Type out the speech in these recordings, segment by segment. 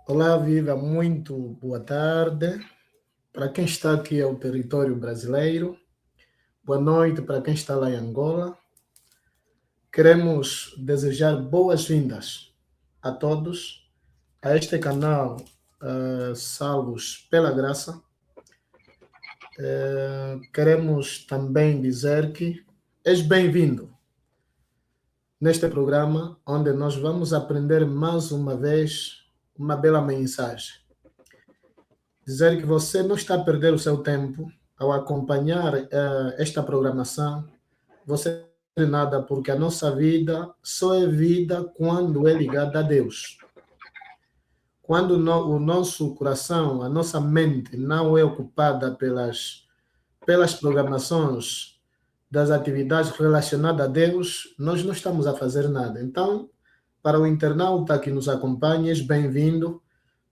Olá, Viva, muito boa tarde. Para quem está aqui ao território brasileiro, boa noite para quem está lá em Angola. Queremos desejar boas-vindas a todos a este canal Salvos pela Graça. Queremos também dizer que és bem-vindo neste programa, onde nós vamos aprender mais uma vez uma bela mensagem. Dizer que você não está a perder o seu tempo ao acompanhar esta programação. Você não perde nada, porque a nossa vida só é vida quando é ligada a Deus. Quando o nosso coração, a nossa mente não é ocupada pelas programações das atividades relacionadas a Deus, nós não estamos a fazer nada. Então, para o internauta que nos acompanha, bem-vindo.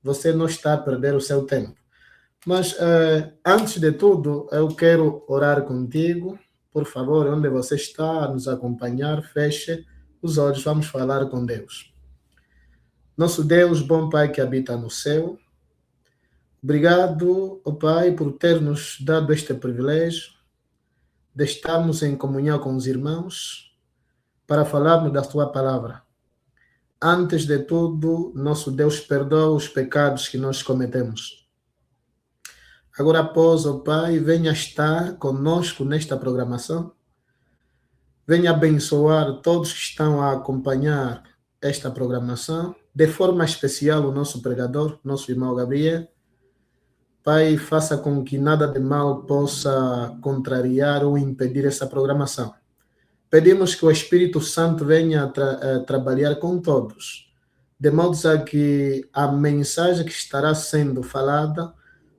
Você não está a perder o seu tempo. Mas antes de tudo, eu quero orar contigo. Por favor, onde você está a nos acompanhar, feche os olhos, vamos falar com Deus. Nosso Deus, bom Pai que habita no céu, obrigado, ó Pai, por ter nos dado este privilégio de estarmos em comunhão com os irmãos para falarmos da Tua palavra. Antes de tudo, nosso Deus, perdoa os pecados que nós cometemos. Agora, após, ó Pai, venha estar conosco nesta programação. Venha abençoar todos que estão a acompanhar esta programação. De forma especial, o nosso pregador, nosso irmão Gabriel. Pai, faça com que nada de mal possa contrariar ou impedir essa programação. Pedimos que o Espírito Santo venha trabalhar com todos, de modo a que a mensagem que estará sendo falada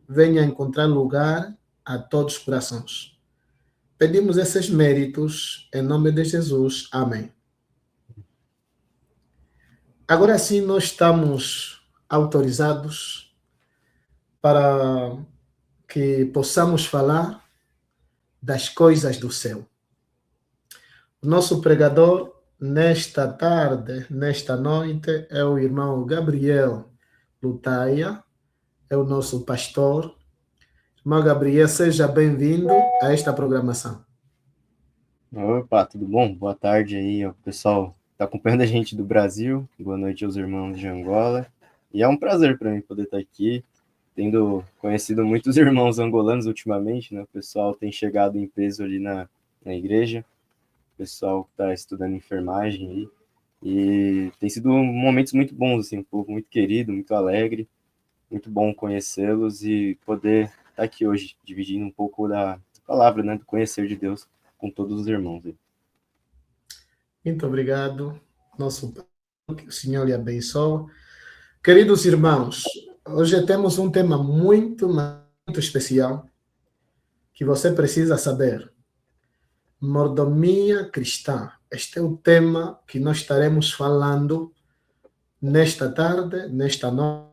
venha encontrar lugar a todos os corações. Pedimos esses méritos em nome de Jesus. Amém. Agora sim, nós estamos autorizados para que possamos falar das coisas do céu. O nosso pregador nesta tarde, nesta noite, é o irmão Gabriel Lutaia, é o nosso pastor. Irmão Gabriel, seja bem-vindo a esta programação. Opa, tudo bom? Boa tarde aí, ó, pessoal que está acompanhando a gente do Brasil. Boa noite aos irmãos de Angola. E é um prazer para mim poder estar aqui, tendo conhecido muitos irmãos angolanos ultimamente, né? O pessoal tem chegado em peso ali na igreja, o pessoal que está estudando enfermagem aí. E tem sido momentos muito bons, assim, um povo muito querido, muito alegre, muito bom conhecê-los e poder estar aqui hoje, dividindo um pouco da palavra, né? Do conhecer de Deus com todos os irmãos aí. Muito obrigado, nosso Pai, que o Senhor lhe abençoe. Queridos irmãos, hoje temos um tema muito especial que você precisa saber. Mordomia cristã. Este é o tema que nós estaremos falando nesta tarde, nesta noite,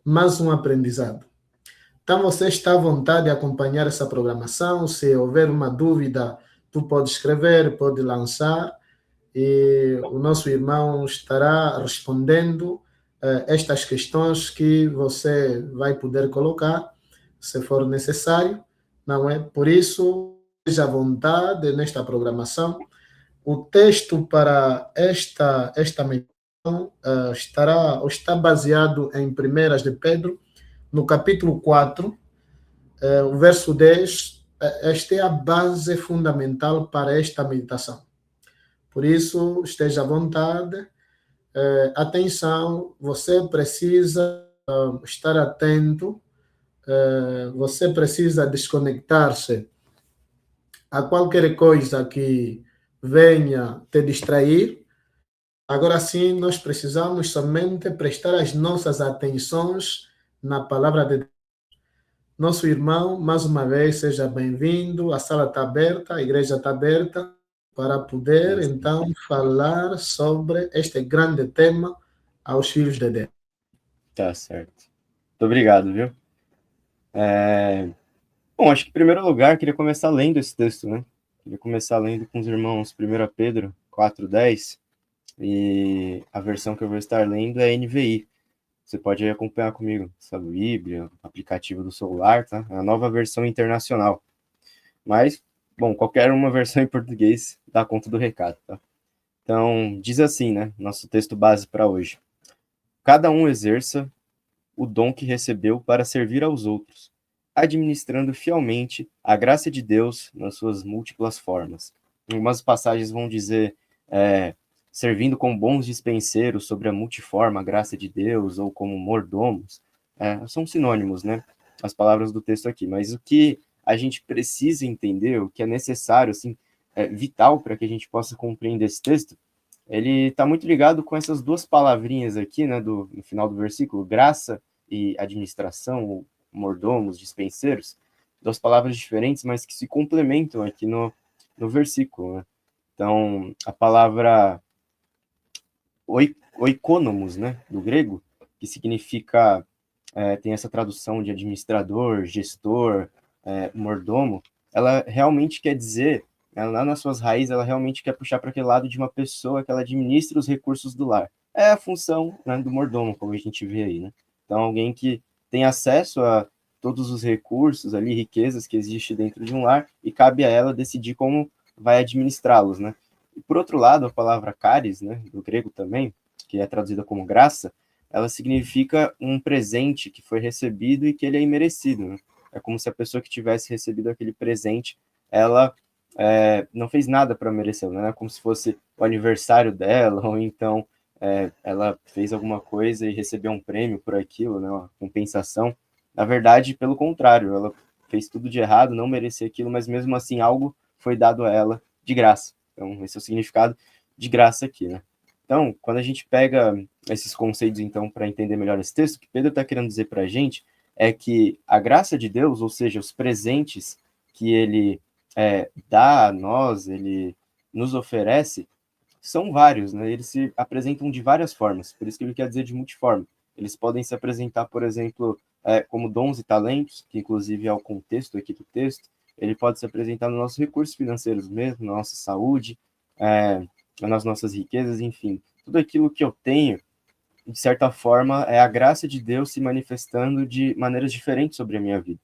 mais um aprendizado. Então você está à vontade de acompanhar essa programação. Se houver uma dúvida, tu pode escrever, pode lançar, e o nosso irmão estará respondendo estas questões que você vai poder colocar, se for necessário, não é? Por isso, esteja à vontade nesta programação. O texto para esta meditação está baseado em 1 de Pedro, no capítulo 4, o verso 10. Esta é a base fundamental para esta meditação. Por isso, esteja à vontade. Atenção, você precisa estar atento, você precisa desconectar-se a qualquer coisa que venha te distrair. Agora sim, nós precisamos somente prestar as nossas atenções na palavra de Deus. Nosso irmão, mais uma vez, seja bem-vindo. A sala está aberta, a igreja está aberta para poder, então, falar sobre este grande tema aos filhos de Deus. Tá certo. Muito obrigado, viu? Bom, acho que em primeiro lugar, queria começar lendo esse texto, né? Queria começar lendo com os irmãos 1 Pedro 4:10, e a versão que eu vou estar lendo é NVI. Você pode acompanhar comigo essa Bíblia, aplicativo do celular, tá? É a nova versão internacional. Mas, bom, qualquer uma versão em português dá conta do recado, tá? Então, diz assim, né? Nosso texto base para hoje. Cada um exerça o dom que recebeu para servir aos outros, administrando fielmente a graça de Deus nas suas múltiplas formas. Algumas passagens vão dizer servindo como bons dispenseiros sobre a multiforme graça de Deus, ou como mordomos. São sinônimos, né? As palavras do texto aqui. Mas o que a gente precisa entender, o que é necessário, assim, vital para que a gente possa compreender esse texto, ele está muito ligado com essas duas palavrinhas aqui, né, no final do versículo, graça e administração, ou mordomos, dispenseiros, duas palavras diferentes, mas que se complementam aqui no versículo, né? Então, a palavra oikonomos, né, do grego, que significa, tem essa tradução de administrador, gestor, mordomo, ela realmente quer dizer, lá nas suas raízes, ela realmente quer puxar para aquele lado de uma pessoa que ela administra os recursos do lar. É a função, né, do mordomo, como a gente vê aí, né? Então, alguém que tem acesso a todos os recursos ali, riquezas que existe dentro de um lar, e cabe a ela decidir como vai administrá-los, né? E por outro lado, a palavra caris, né, do grego também, que é traduzida como graça, ela significa um presente que foi recebido e que ele é imerecido, né? É como se a pessoa que tivesse recebido aquele presente, ela não fez nada para merecê-lo, né? É como se fosse o aniversário dela, ou então ela fez alguma coisa e recebeu um prêmio por aquilo, né? Uma compensação. Na verdade, pelo contrário, ela fez tudo de errado, não merecia aquilo, mas mesmo assim algo foi dado a ela de graça. Então, esse é o significado de graça aqui, né? Então, quando a gente pega esses conceitos, então, para entender melhor esse texto, o que Pedro está querendo dizer para a gente é que a graça de Deus, ou seja, os presentes que ele dá a nós, ele nos oferece, são vários, né? Eles se apresentam de várias formas, por isso que ele quer dizer de multiforme. Eles podem se apresentar, por exemplo, como dons e talentos, que inclusive é o contexto aqui do texto. Ele pode se apresentar nos nossos recursos financeiros mesmo, na nossa saúde, nas nossas riquezas, enfim. Tudo aquilo que eu tenho, de certa forma, é a graça de Deus se manifestando de maneiras diferentes sobre a minha vida.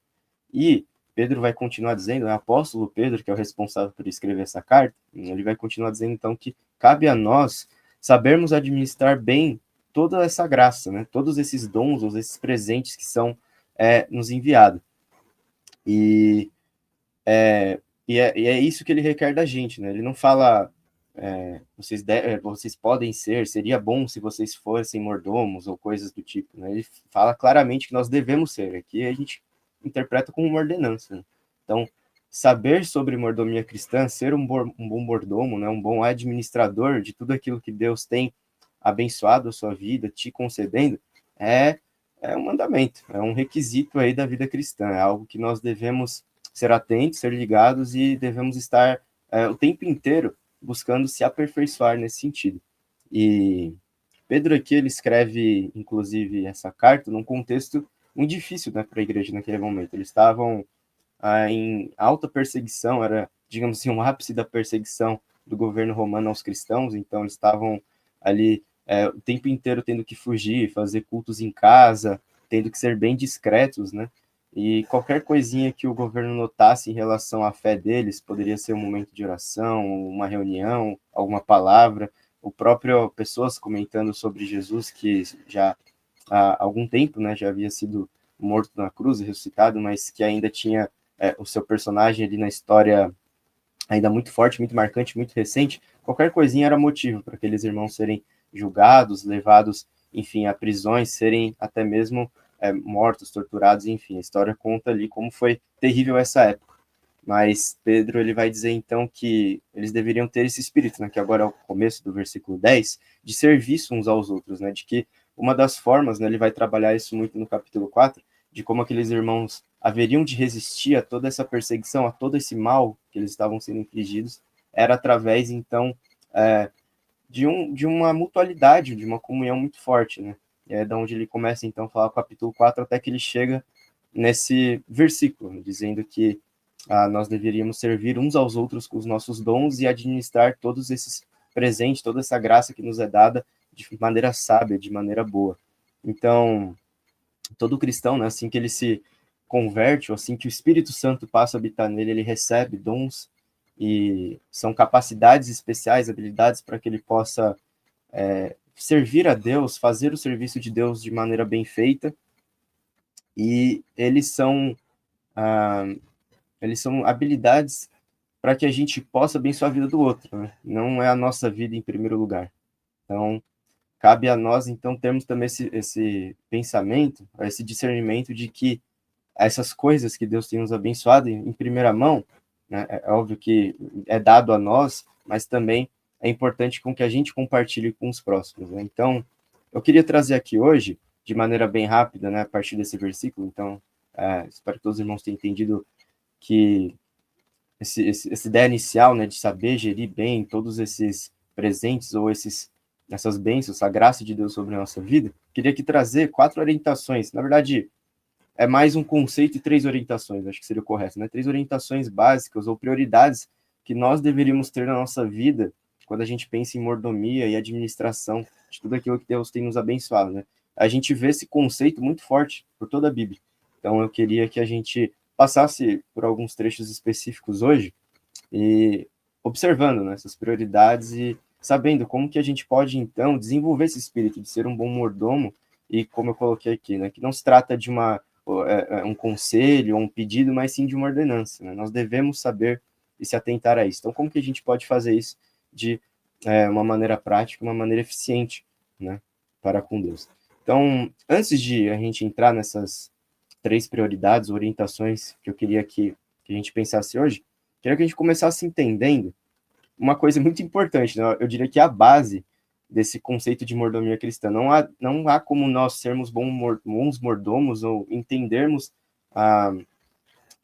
E Pedro vai continuar dizendo, o apóstolo Pedro, que é o responsável por escrever essa carta, ele vai continuar dizendo, então, que cabe a nós sabermos administrar bem toda essa graça, né? Todos esses dons, ou esses presentes que são nos enviados. E é isso que ele requer da gente, né? Ele não fala, vocês podem ser, seria bom se vocês fossem mordomos ou coisas do tipo, né? Ele fala claramente que nós devemos ser. Aqui a gente interpreta como uma ordenança, né? Então, saber sobre mordomia cristã, ser um bom mordomo, né? Um bom administrador de tudo aquilo que Deus tem abençoado a sua vida, te concedendo, é um mandamento, é um requisito aí da vida cristã, é algo que nós devemos ser atentos, ser ligados e devemos estar o tempo inteiro buscando se aperfeiçoar nesse sentido. E Pedro aqui, ele escreve, inclusive, essa carta num contexto muito difícil, né, para a igreja naquele momento. Eles estavam em alta perseguição, era, digamos assim, um ápice da perseguição do governo romano aos cristãos, então eles estavam ali o tempo inteiro tendo que fugir, fazer cultos em casa, tendo que ser bem discretos, né? E qualquer coisinha que o governo notasse em relação à fé deles, poderia ser um momento de oração, uma reunião, alguma palavra, o próprio pessoas comentando sobre Jesus, que já há algum tempo, né, já havia sido morto na cruz e ressuscitado, mas que ainda tinha o seu personagem ali na história ainda muito forte, muito marcante, muito recente. Qualquer coisinha era motivo para aqueles irmãos serem julgados, levados, enfim, a prisões, serem até mesmo mortos, torturados, enfim. A história conta ali como foi terrível essa época. Mas Pedro, ele vai dizer então que eles deveriam ter esse espírito, né, que agora é o começo do versículo 10, de serviço uns aos outros, né, de que uma das formas, né, ele vai trabalhar isso muito no capítulo 4, de como aqueles irmãos haveriam de resistir a toda essa perseguição, a todo esse mal que eles estavam sendo infligidos, era através, então, de uma mutualidade, de uma comunhão muito forte, né? É da onde ele começa, então, a falar o capítulo 4, até que ele chega nesse versículo, dizendo que nós deveríamos servir uns aos outros com os nossos dons e administrar todos esses presentes, toda essa graça que nos é dada de maneira sábia, de maneira boa. Então, todo cristão, né, assim que ele se converte, ou assim que o Espírito Santo passa a habitar nele, ele recebe dons e são capacidades especiais, habilidades para que ele possa servir a Deus, fazer o serviço de Deus de maneira bem feita, e eles são habilidades para que a gente possa abençoar a vida do outro, né? Não é a nossa vida em primeiro lugar. Então, cabe a nós, então, termos também esse pensamento, esse discernimento de que essas coisas que Deus tem nos abençoado em primeira mão, né, é óbvio que é dado a nós, mas também é importante com que a gente compartilhe com os próximos, né? Então, eu queria trazer aqui hoje, de maneira bem rápida, né, a partir desse versículo, então, espero que todos os irmãos tenham entendido que essa ideia inicial, né, de saber gerir bem todos esses presentes ou essas bênçãos, a graça de Deus sobre a nossa vida, queria aqui trazer 4 orientações. Na verdade, é mais um conceito e 3 orientações, acho que seria o correto, né? 3 orientações básicas ou prioridades que nós deveríamos ter na nossa vida quando a gente pensa em mordomia e administração de tudo aquilo que Deus tem nos abençoado, né? A gente vê esse conceito muito forte por toda a Bíblia. Então, eu queria que a gente passasse por alguns trechos específicos hoje e observando, né, essas prioridades e sabendo como que a gente pode, então, desenvolver esse espírito de ser um bom mordomo e, como eu coloquei aqui, né, que não se trata de um conselho ou um pedido, mas sim de uma ordenança, né? Nós devemos saber e se atentar a isso. Então, como que a gente pode fazer isso de uma maneira prática, uma maneira eficiente, né, para com Deus? Então, antes de a gente entrar nessas 3 prioridades, orientações que eu queria que a gente pensasse hoje, queria que a gente começasse entendendo uma coisa muito importante, né? Eu diria que é a base desse conceito de mordomia cristã. Não há como nós sermos bons mordomos ou entendermos a,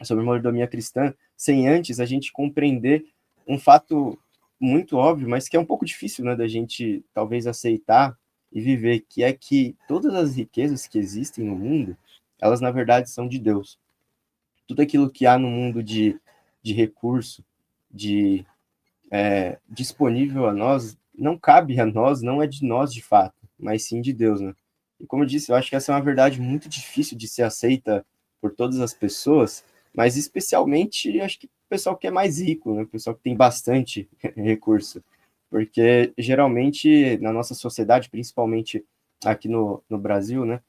sobre mordomia cristã sem antes a gente compreender um fato muito óbvio, mas que é um pouco difícil, né, da gente talvez aceitar e viver, que é que todas as riquezas que existem no mundo, elas na verdade são de Deus. Tudo aquilo que há no mundo de recurso, de disponível a nós, não cabe a nós, não é de nós de fato, mas sim de Deus, né? E como eu disse, eu acho que essa é uma verdade muito difícil de ser aceita por todas as pessoas, mas especialmente acho que o pessoal que é mais rico, né? O pessoal que tem bastante recurso. Porque geralmente na nossa sociedade, principalmente aqui no Brasil, né?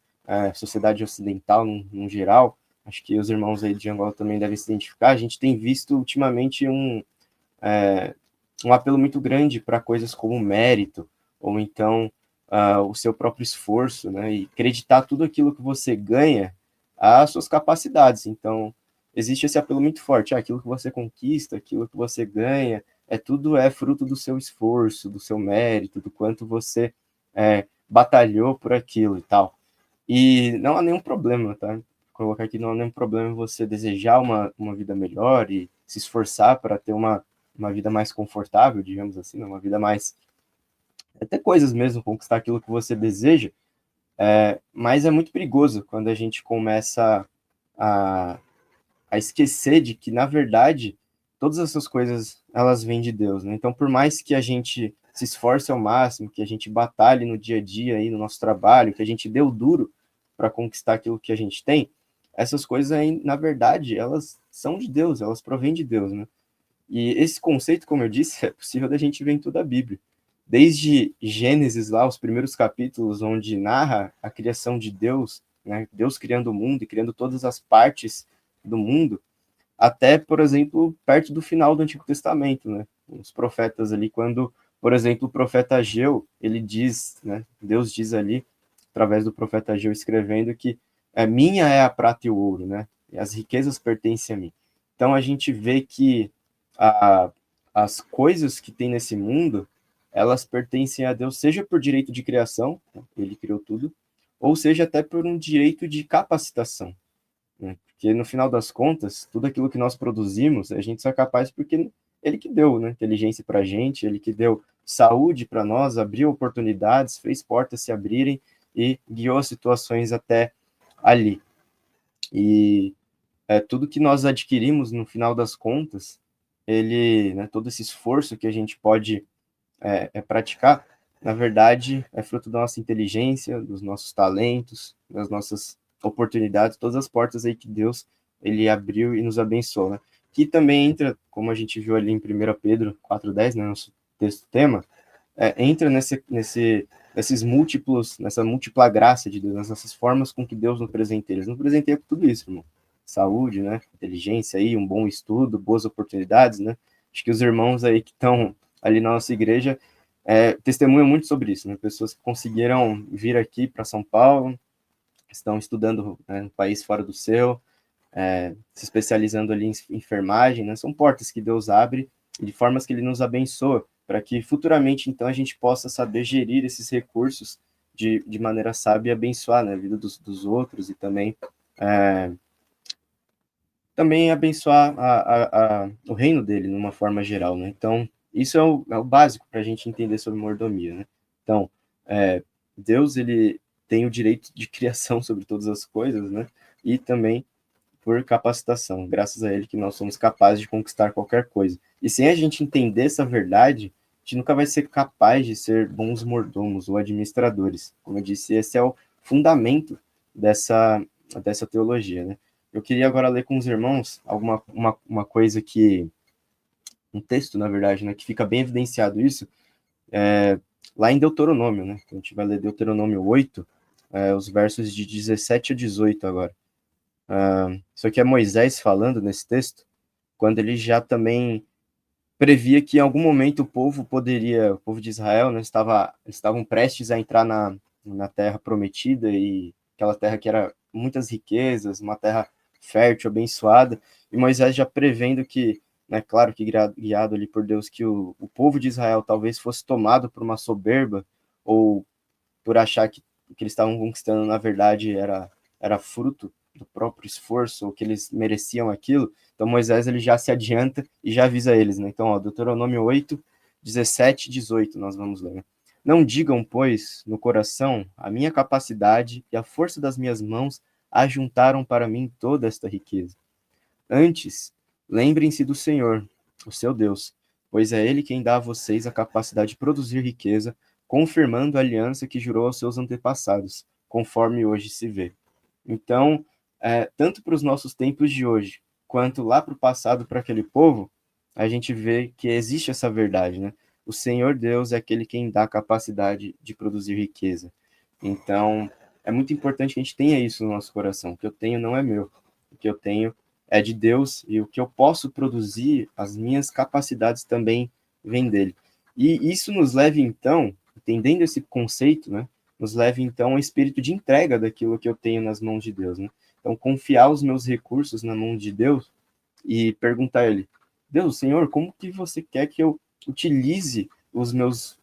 Sociedade ocidental no geral, acho que os irmãos aí de Angola também devem se identificar, a gente tem visto ultimamente um apelo muito grande para coisas como mérito, ou então o seu próprio esforço, né? E acreditar tudo aquilo que você ganha às suas capacidades. Então, existe esse apelo muito forte. Aquilo que você conquista, aquilo que você ganha, tudo é fruto do seu esforço, do seu mérito, do quanto você batalhou por aquilo e tal. E não há nenhum problema, tá? Vou colocar aqui, não há nenhum problema você desejar uma vida melhor e se esforçar para ter uma vida mais confortável, digamos assim, né? Uma vida mais. Até coisas mesmo, conquistar aquilo que você deseja, mas é muito perigoso quando a gente começa a, a esquecer de que, na verdade, todas essas coisas elas vêm de Deus, né? Então, por mais que a gente se esforce ao máximo, que a gente batalhe no dia a dia aí no nosso trabalho, que a gente dê o duro para conquistar aquilo que a gente tem, essas coisas aí, na verdade, elas são de Deus, elas provêm de Deus, né? E esse conceito, como eu disse, é possível da gente ver em toda a Bíblia. Desde Gênesis, lá, os primeiros capítulos, onde narra a criação de Deus, né? Deus criando o mundo e criando todas as partes do mundo, até, por exemplo, perto do final do Antigo Testamento, né? Os profetas ali, quando, por exemplo, o profeta Ageu, ele diz, né? Deus diz ali, através do profeta Ageu, escrevendo que minha é a prata e o ouro, né? E as riquezas pertencem a mim. Então, a gente vê que a, as coisas que tem nesse mundo, elas pertencem a Deus, seja por direito de criação, ele criou tudo, ou seja até por um direito de capacitação, né? Porque no final das contas, tudo aquilo que nós produzimos, a gente só é capaz porque ele que deu, né, inteligência para a gente, ele que deu saúde para nós, abriu oportunidades, fez portas se abrirem e guiou as situações até ali. E tudo que nós adquirimos no final das contas, ele, né, todo esse esforço que a gente pode praticar, na verdade, é fruto da nossa inteligência, dos nossos talentos, das nossas oportunidades, todas as portas aí que Deus ele abriu e nos abençoou, né? Que também entra, como a gente viu ali em 1 Pedro 4:10, né, nosso texto tema, entra nesses múltiplos, nessa múltipla graça de Deus, nessas formas com que Deus nos presenteia. Ele nos presenteia com tudo isso, irmão. Saúde, né? Inteligência aí, um bom estudo, boas oportunidades, né? Acho que os irmãos aí que estão ali na nossa igreja testemunham muito sobre isso, né? Pessoas que conseguiram vir aqui para São Paulo, estão estudando, né, no país fora do seu, se especializando ali em enfermagem, né? São portas que Deus abre de formas que Ele nos abençoa, para que futuramente, então, a gente possa saber gerir esses recursos de maneira sábia e abençoar, né, a vida dos outros e também abençoar o reino dele, numa forma geral, né? Então, isso é o básico para a gente entender sobre mordomia, né? Então, Deus, ele tem o direito de criação sobre todas as coisas, né? E também por capacitação, graças a ele que nós somos capazes de conquistar qualquer coisa. E sem a gente entender essa verdade, a gente nunca vai ser capaz de ser bons mordomos ou administradores. Como eu disse, esse é o fundamento dessa teologia, né? Eu queria agora ler com os irmãos uma coisa que, um texto, na verdade, né, que fica bem evidenciado isso, lá em Deuteronômio, né? A gente vai ler Deuteronômio 8, os versos de 17 a 18 agora. Isso aqui é Moisés falando nesse texto, quando ele já também previa que em algum momento o povo de Israel, né, estavam prestes a entrar na terra prometida, e aquela terra que era muitas riquezas, uma terra fértil, abençoada, e Moisés já prevendo que, né, claro que guiado ali por Deus, que o povo de Israel talvez fosse tomado por uma soberba, ou por achar que o que eles estavam conquistando, na verdade, era fruto do próprio esforço, ou que eles mereciam aquilo. Então Moisés ele já se adianta e já avisa eles, né? Então, Deuteronômio 8, 17 e 18, nós vamos ler. Né? Não digam, pois, no coração, a minha capacidade e a força das minhas mãos ajuntaram para mim toda esta riqueza. Antes, lembrem-se do Senhor, o seu Deus, pois é Ele quem dá a vocês a capacidade de produzir riqueza, confirmando a aliança que jurou aos seus antepassados, conforme hoje se vê. Então, tanto para os nossos tempos de hoje, quanto lá para o passado, para aquele povo, a gente vê que existe essa verdade, né? O Senhor Deus é aquele quem dá a capacidade de produzir riqueza. Então, é muito importante que a gente tenha isso no nosso coração. O que eu tenho não é meu. O que eu tenho é de Deus, e o que eu posso produzir, as minhas capacidades também vêm dele. E isso nos leva, então, entendendo esse conceito, né? Nos leva, então, ao espírito de entrega daquilo que eu tenho nas mãos de Deus, né? Então, confiar os meus recursos na mão de Deus e perguntar a Ele, Deus, Senhor, como que você quer que eu utilize os meus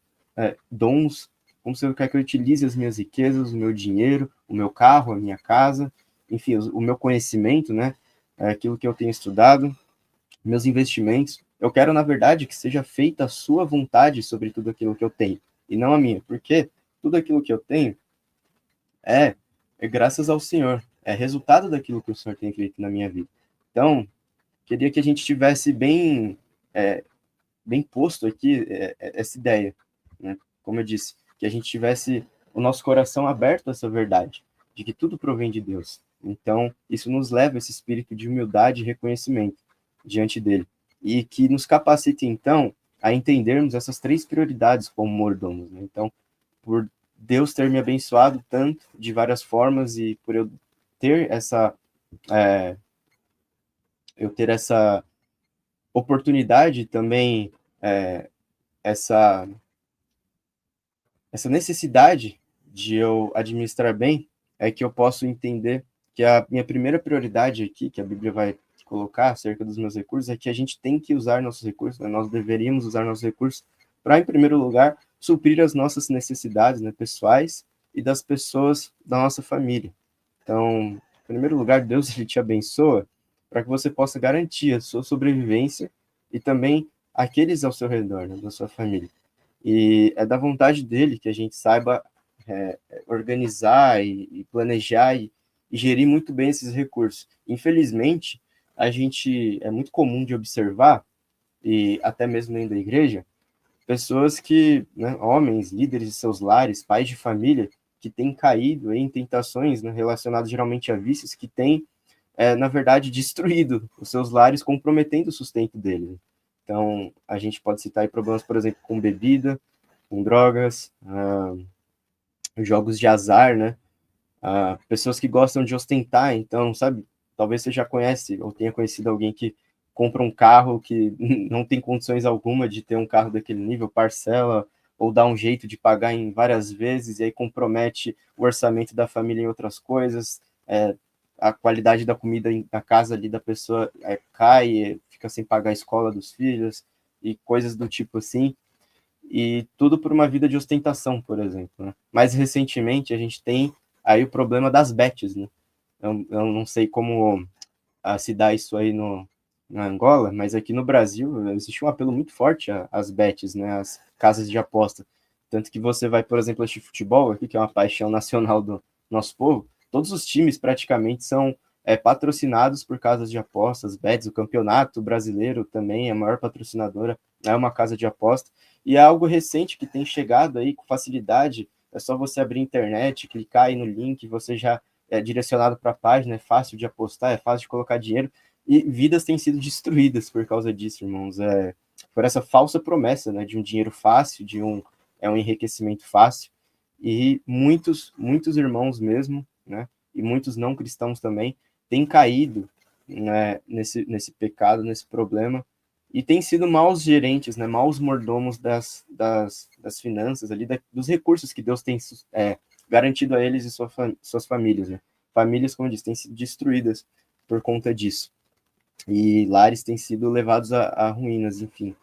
dons? Como você quer que eu utilize as minhas riquezas, o meu dinheiro, o meu carro, a minha casa, enfim, o meu conhecimento, né? Aquilo que eu tenho estudado, meus investimentos. Eu quero, na verdade, que seja feita a sua vontade sobre tudo aquilo que eu tenho, e não a minha, porque tudo aquilo que eu tenho é graças ao Senhor, é resultado daquilo que o Senhor tem feito na minha vida. Então, queria que a gente tivesse bem posto aqui essa ideia, né? Como eu disse, que a gente tivesse o nosso coração aberto a essa verdade, de que tudo provém de Deus. Então, isso nos leva a esse espírito de humildade e reconhecimento diante dele, e que nos capacite, então, a entendermos essas três prioridades como mordomos, né? Então, por Deus ter me abençoado tanto, de várias formas, e por ter essa, é, eu ter essa oportunidade também, essa, essa necessidade de eu administrar bem, é que eu posso entender que a minha primeira prioridade aqui, que a Bíblia vai colocar acerca dos meus recursos, é que a gente tem que usar nossos recursos, né? Nós deveríamos usar nossos recursos para, em primeiro lugar, suprir as nossas necessidades, né, pessoais e das pessoas da nossa família. Então, em primeiro lugar, Deus ele te abençoa para que você possa garantir a sua sobrevivência e também aqueles ao seu redor, né, da sua família. E é da vontade dele que a gente saiba organizar e planejar e gerir muito bem esses recursos. Infelizmente, a gente é muito comum de observar, e até mesmo dentro da igreja, pessoas que, né, homens, líderes de seus lares, pais de família, que têm caído em tentações, né, relacionadas geralmente a vícios, que têm, na verdade, destruído os seus lares, comprometendo o sustento deles. Então, a gente pode citar aí problemas, por exemplo, com bebida, com drogas, jogos de azar, né? Pessoas que gostam de ostentar, então, sabe, talvez você já conhece ou tenha conhecido alguém que compra um carro que não tem condições alguma de ter um carro daquele nível, parcela ou dá um jeito de pagar em várias vezes e aí compromete o orçamento da família em outras coisas, a qualidade da comida na casa ali da pessoa cai, fica sem pagar a escola dos filhos e coisas do tipo assim, e tudo por uma vida de ostentação, por exemplo, né? Mais recentemente, a gente tem aí o problema das bets, né? Eu não sei como se dá isso aí na Angola, mas aqui no Brasil existe um apelo muito forte às bets, né? Às casas de aposta. Tanto que você vai, por exemplo, assistir futebol aqui, que é uma paixão nacional do nosso povo, todos os times praticamente são patrocinados por casas de apostas, bets, o Campeonato Brasileiro também, a maior patrocinadora é uma casa de aposta, e é algo recente que tem chegado aí com facilidade, é só você abrir a internet, clicar aí no link, você já é direcionado para a página, é fácil de apostar, é fácil de colocar dinheiro, e vidas têm sido destruídas por causa disso, irmãos, por essa falsa promessa, né, de um dinheiro fácil, de um enriquecimento fácil, e muitos irmãos mesmo, né, e muitos não cristãos também, têm caído, né, nesse pecado, nesse problema, e têm sido maus gerentes, né, maus mordomos das finanças ali, dos recursos que Deus tem garantido a eles e suas famílias, né? Famílias, como eu disse, têm sido destruídas por conta disso. E lares têm sido levados a ruínas, enfim,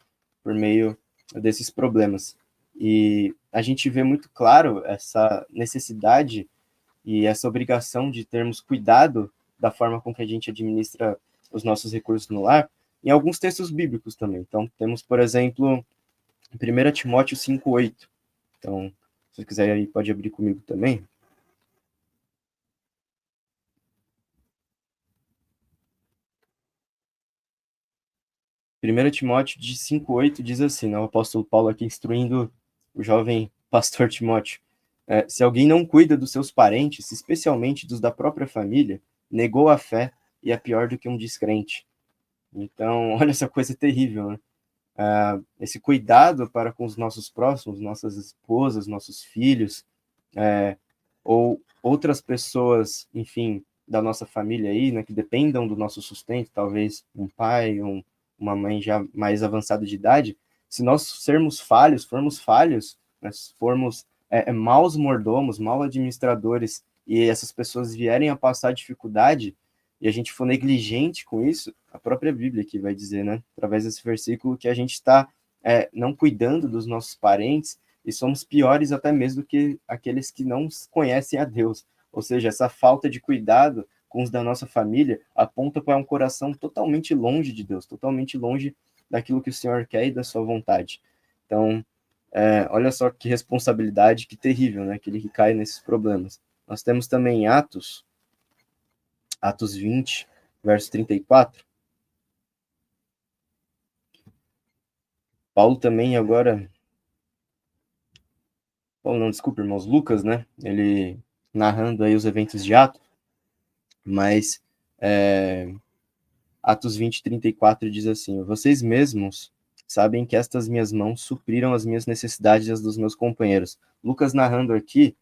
por meio desses problemas. E a gente vê muito claro essa necessidade e essa obrigação de termos cuidado da forma com que a gente administra os nossos recursos no lar, em alguns textos bíblicos também. Então, temos, por exemplo, 1 Timóteo 5:8. Então, se você quiser aí, pode abrir comigo também. 1 Timóteo de 5:8 diz assim, né, o apóstolo Paulo aqui instruindo o jovem pastor Timóteo. Se alguém não cuida dos seus parentes, especialmente dos da própria família, negou a fé e é pior do que um descrente. Então, olha essa coisa terrível, né? Esse cuidado para com os nossos próximos, nossas esposas, nossos filhos, ou outras pessoas, enfim, da nossa família aí, né, que dependam do nosso sustento, talvez um pai, uma mãe já mais avançada de idade, se nós formos falhos, né, formos maus mordomos, mal administradores, e essas pessoas vierem a passar dificuldade, e a gente for negligente com isso, a própria Bíblia aqui vai dizer, né, através desse versículo, que a gente está não cuidando dos nossos parentes, e somos piores até mesmo do que aqueles que não conhecem a Deus. Ou seja, essa falta de cuidado com os da nossa família aponta para um coração totalmente longe de Deus, totalmente longe daquilo que o Senhor quer e da sua vontade. Então, olha só que responsabilidade, que terrível, né? Aquele que cai nesses problemas. Nós temos também Atos 20, verso 34. Paulo também agora... Paulo não, desculpa, irmãos, Lucas, né? Ele narrando aí os eventos de Atos, mas Atos 20, 34 diz assim: vocês mesmos sabem que estas minhas mãos supriram as minhas necessidades e as dos meus companheiros. Lucas narrando aqui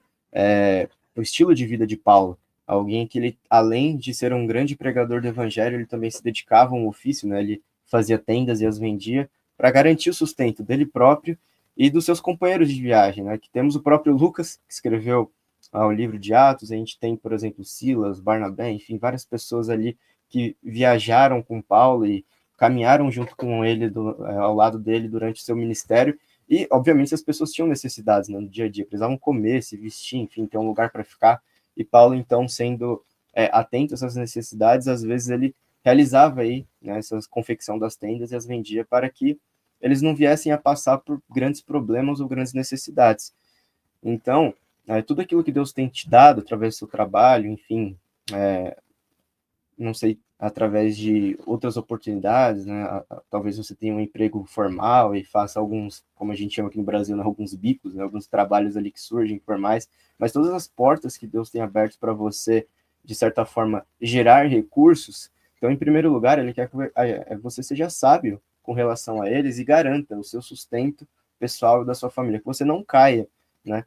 o estilo de vida de Paulo, alguém que ele, além de ser um grande pregador do evangelho, ele também se dedicava a um ofício, né? Ele fazia tendas e as vendia para garantir o sustento dele próprio e dos seus companheiros de viagem, né? Que temos o próprio Lucas, que escreveu o livro de Atos, a gente tem, por exemplo, Silas, Barnabé, enfim, várias pessoas ali que viajaram com Paulo e caminharam junto com ele, ao lado dele durante o seu ministério, e, obviamente, as pessoas tinham necessidades, né, no dia a dia, precisavam comer, se vestir, enfim, ter um lugar para ficar, e Paulo, então, sendo atento a essas necessidades, às vezes ele realizava aí, né, essa confecção das tendas e as vendia para que eles não viessem a passar por grandes problemas ou grandes necessidades. Então, tudo aquilo que Deus tem te dado através do seu trabalho, enfim, não sei, através de outras oportunidades, né? Talvez você tenha um emprego formal e faça alguns, como a gente chama aqui no Brasil, né, alguns bicos, né, alguns trabalhos ali que surgem formais, mas todas as portas que Deus tem abertas para você, de certa forma, gerar recursos. Então, em primeiro lugar, Ele quer que você seja sábio com relação a eles e garanta o seu sustento pessoal e da sua família, que você não caia, né?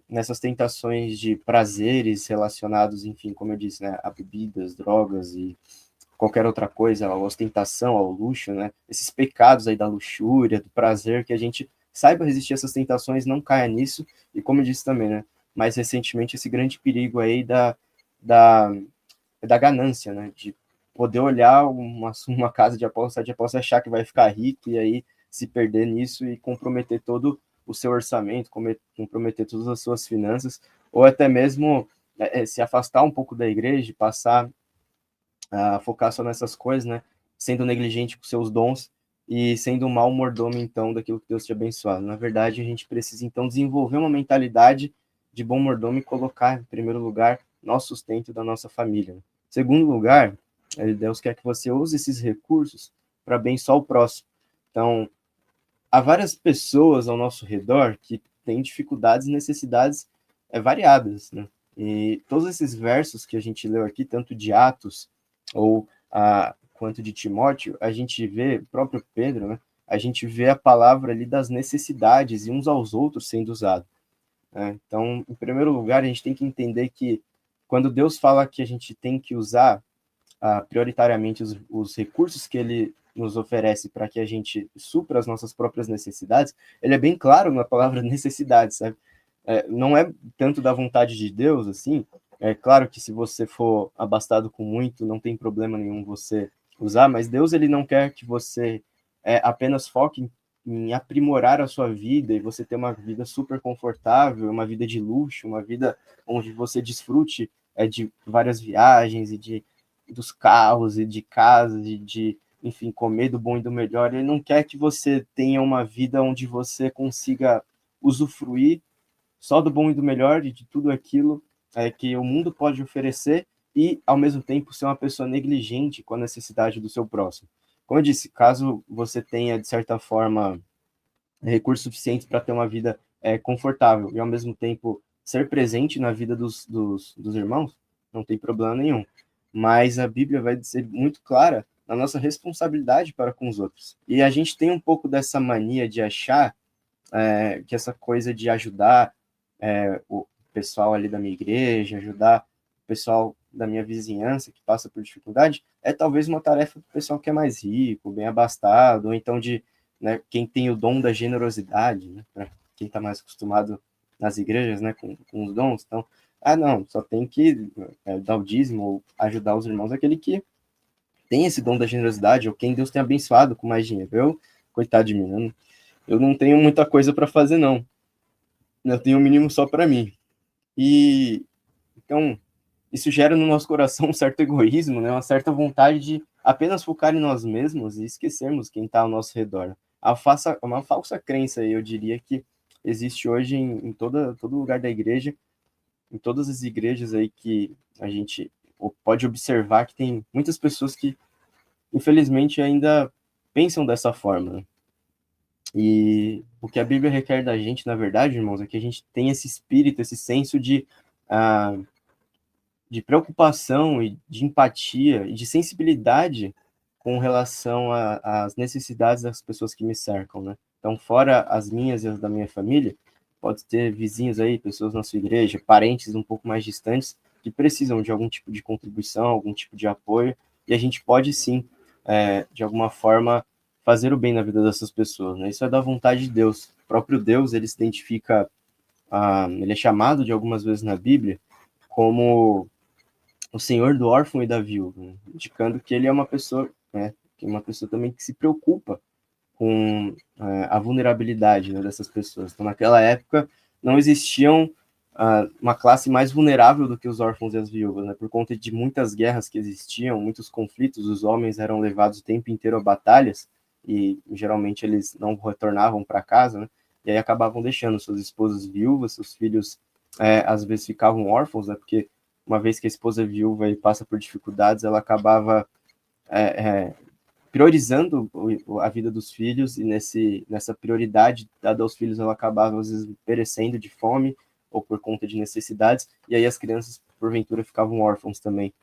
Nessas tentações de prazeres relacionados, enfim, como eu disse, né, a bebidas, drogas e qualquer outra coisa, a ostentação, ao luxo, né, esses pecados aí da luxúria, do prazer, que a gente saiba resistir a essas tentações, não caia nisso, e como eu disse também, né, mais recentemente, esse grande perigo aí da, da ganância, né, de poder olhar uma casa de aposta, achar que vai ficar rico e aí se perder nisso e comprometer todo o seu orçamento, comprometer todas as suas finanças, ou até mesmo se afastar um pouco da igreja, passar a focar só nessas coisas, né? Sendo negligente com seus dons e sendo um mau mordomo, então, daquilo que Deus te abençoado. Na verdade, a gente precisa, então, desenvolver uma mentalidade de bom mordomo e colocar, em primeiro lugar, nosso sustento da nossa família. Né? Segundo lugar, Deus quer que você use esses recursos para abençoar o próximo. Então, há várias pessoas ao nosso redor que têm dificuldades e necessidades variadas, né? E todos esses versos que a gente leu aqui, tanto de Atos ou quanto de Timóteo, a gente vê, próprio Pedro, né? A gente vê a palavra ali das necessidades e uns aos outros sendo usado. Né? Então, em primeiro lugar, a gente tem que entender que quando Deus fala que a gente tem que usar prioritariamente os recursos que ele nos oferece para que a gente supra as nossas próprias necessidades, ele é bem claro na palavra necessidade, sabe? Não é tanto da vontade de Deus, assim, é claro que se você for abastado com muito, não tem problema nenhum você usar, mas Deus, ele não quer que você apenas foque em aprimorar a sua vida e você ter uma vida super confortável, uma vida de luxo, uma vida onde você desfrute de várias viagens e dos carros e de casas e de, enfim, comer do bom e do melhor. Ele não quer que você tenha uma vida onde você consiga usufruir só do bom e do melhor e de tudo aquilo que o mundo pode oferecer e, ao mesmo tempo, ser uma pessoa negligente com a necessidade do seu próximo. Como eu disse, caso você tenha, de certa forma, recursos suficientes para ter uma vida confortável e, ao mesmo tempo, ser presente na vida dos irmãos, não tem problema nenhum. Mas a Bíblia vai ser muito clara na nossa responsabilidade para com os outros. E a gente tem um pouco dessa mania de achar que essa coisa de ajudar o pessoal ali da minha igreja, ajudar o pessoal da minha vizinhança que passa por dificuldade, é talvez uma tarefa do pessoal que é mais rico, bem abastado, ou então de quem tem o dom da generosidade, né, para quem está mais acostumado nas igrejas, né, com os dons. Então, não, só tem que dar o dízimo ou ajudar os irmãos, aquele que tem esse dom da generosidade, ou quem Deus tem abençoado com mais dinheiro. Coitado de mim, eu não tenho muita coisa para fazer, não. Eu tenho o mínimo só para mim. E, então, isso gera no nosso coração um certo egoísmo, né? Uma certa vontade de apenas focar em nós mesmos e esquecermos quem está ao nosso redor. Uma falsa crença, eu diria, que existe hoje em todo lugar da igreja, em todas as igrejas aí que a gente pode observar que tem muitas pessoas que, infelizmente, ainda pensam dessa forma, né? E o que a Bíblia requer da gente, na verdade, irmãos, é que a gente tenha esse espírito, esse senso ah, de preocupação e de empatia e de sensibilidade com relação às necessidades das pessoas que me cercam, né? Então, fora as minhas e as da minha família, pode ter vizinhos aí, pessoas na sua igreja, parentes um pouco mais distantes, que precisam de algum tipo de contribuição, algum tipo de apoio, e a gente pode sim, de alguma forma, fazer o bem na vida dessas pessoas, né? Isso é da vontade de Deus. O próprio Deus, ele se identifica, ele é chamado de algumas vezes na Bíblia como o Senhor do órfão e da viúva, né? Indicando que ele é uma pessoa, né, que é uma pessoa também que se preocupa com a vulnerabilidade, né, dessas pessoas. Então, naquela época, não existiam uma classe mais vulnerável do que os órfãos e as viúvas, né? Por conta de muitas guerras que existiam, muitos conflitos, os homens eram levados o tempo inteiro a batalhas e geralmente eles não retornavam para casa, né? E aí acabavam deixando suas esposas viúvas, seus filhos às vezes ficavam órfãos, né? Porque uma vez que a esposa é viúva e passa por dificuldades, ela acabava priorizando a vida dos filhos, e nessa prioridade dada aos filhos, ela acabava, às vezes, perecendo de fome ou por conta de necessidades, e aí as crianças, porventura, ficavam órfãos também.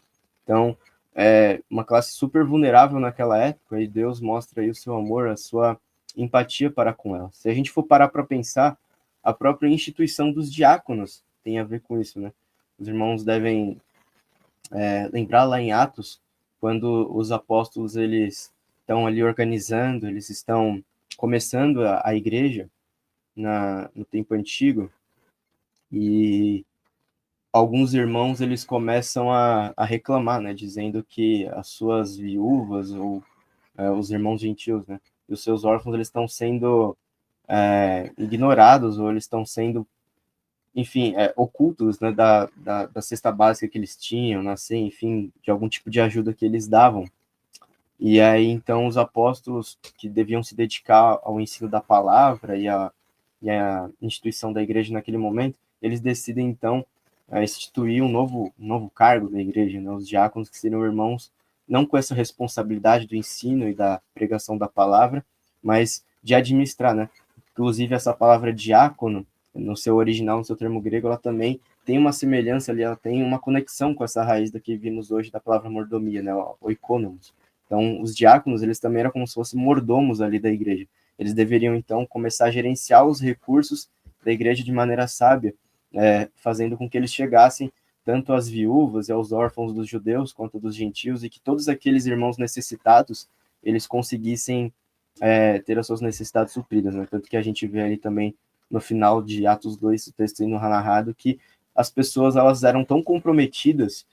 Então, uma classe super vulnerável naquela época, e Deus mostra aí o seu amor, a sua empatia para com ela. Se a gente for parar para pensar, a própria instituição dos diáconos tem a ver com isso, né? Os irmãos devem lembrar lá em Atos, quando os apóstolos eles estão ali organizando, eles estão começando a igreja no tempo antigo, e alguns irmãos eles começam a reclamar, né, dizendo que as suas viúvas ou os irmãos gentios, né, e os seus órfãos eles estão sendo ignorados, ou eles estão sendo, enfim, ocultos, né, da cesta básica que eles tinham, né, assim, enfim, de algum tipo de ajuda que eles davam. E aí, então, os apóstolos que deviam se dedicar ao ensino da palavra e a instituição da igreja naquele momento, eles decidem, então, instituir um novo cargo da igreja, né? Os diáconos, que seriam irmãos, não com essa responsabilidade do ensino e da pregação da palavra, mas de administrar, né? Inclusive, essa palavra diácono, no seu original, no seu termo grego, ela também tem uma semelhança ali, ela tem uma conexão com essa raiz da que vimos hoje da palavra mordomia, né? O oikonomos. Então, os diáconos, eles também eram como se fossem mordomos ali da igreja. Eles deveriam, então, começar a gerenciar os recursos da igreja de maneira sábia, fazendo com que eles chegassem tanto às viúvas e aos órfãos dos judeus, quanto dos gentios, e que todos aqueles irmãos necessitados, eles conseguissem ter as suas necessidades supridas, né? Tanto que a gente vê ali também, no final de Atos 2, o texto indo narrado, que as pessoas, elas eram tão comprometidas